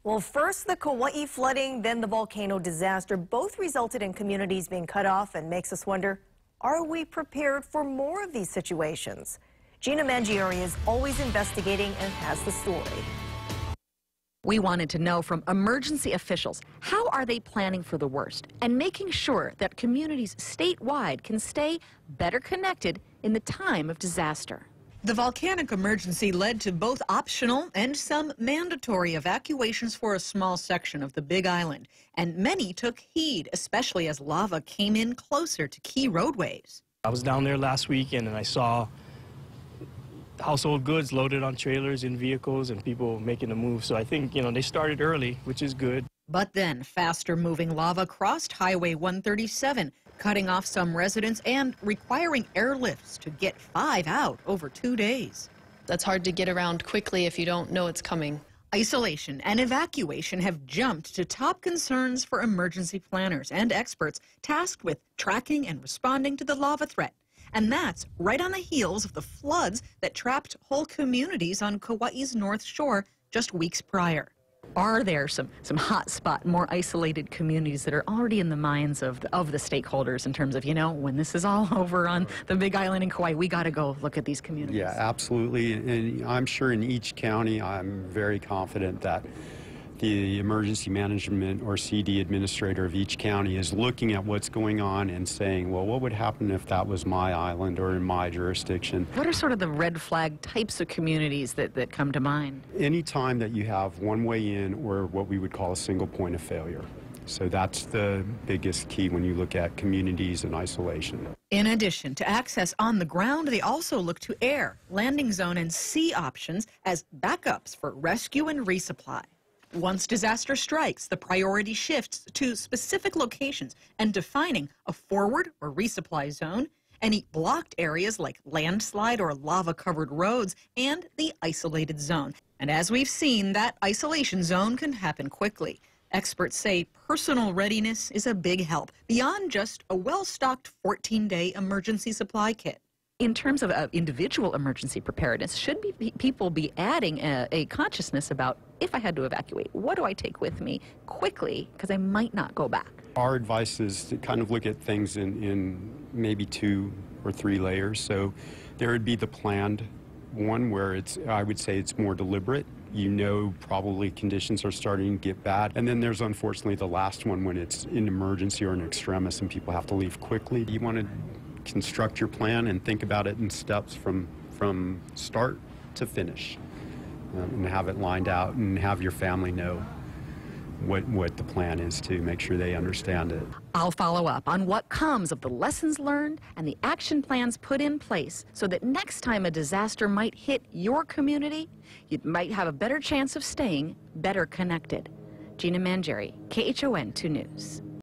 Well, first the Kauai flooding, then the volcano disaster. Both resulted in communities being cut off and makes us wonder, are we prepared for more of these situations? Gina Mangieri is always investigating and has the story. We wanted to know from emergency officials, how are they planning for the worst and making sure that communities statewide can stay better connected in the time of disaster? The volcanic emergency led to both optional and some mandatory evacuations for a small section of the Big Island, and many took heed, especially as lava came in closer to key roadways. I was down there last weekend and I saw household goods loaded on trailers in vehicles and people making a move. So I think, they started early, which is good. But then faster moving lava crossed Highway 137, cutting off some residents and requiring airlifts to get 5 out over 2 days. That's hard to get around quickly if you don't know it's coming. Isolation and evacuation have jumped to top concerns for emergency planners and experts tasked with tracking and responding to the lava threat. And that's right on the heels of the floods that trapped whole communities on Kauai's North Shore just weeks prior. Are there some hot spot, more isolated communities that are already in the minds of the stakeholders in terms of, when this is all over on the Big Island in Kauai, we got to go look at these communities? Yeah, absolutely. And I'm sure in each county, I'm very confident that the emergency management or CD administrator of each county is looking at what's going on and saying, well, what would happen if that was my island or in my jurisdiction? What are sort of the red flag types of communities that come to mind? Anytime that you have one way in or what we would call a single point of failure. So that's the biggest key when you look at communities in isolation. In addition to access on the ground, they also look to air, landing zone, and sea options as backups for rescue and resupply. Once disaster strikes, the priority shifts to specific locations and defining a forward or resupply zone, any blocked areas like landslide or lava-covered roads, and the isolated zone. And as we've seen, that isolation zone can happen quickly. Experts say personal readiness is a big help, beyond just a well-stocked 14-day emergency supply kit. In terms of individual emergency preparedness, should people be adding a consciousness about, if I had to evacuate, what do I take with me quickly, because I might not go back? Our advice is to kind of look at things in maybe 2 or 3 layers. So there would be the planned one where I would say it's more deliberate. Probably conditions are starting to get bad. And then there's unfortunately the last one when it's an emergency or an extremis and people have to leave quickly. You want to construct your plan and think about it in steps from start to finish, and have it lined out and have your family know what the plan is to make sure they understand it. I'll follow up on what comes of the lessons learned and the action plans put in place so that next time a disaster might hit your community, you might have a better chance of staying better connected. Gina Mangieri, KHON 2 News.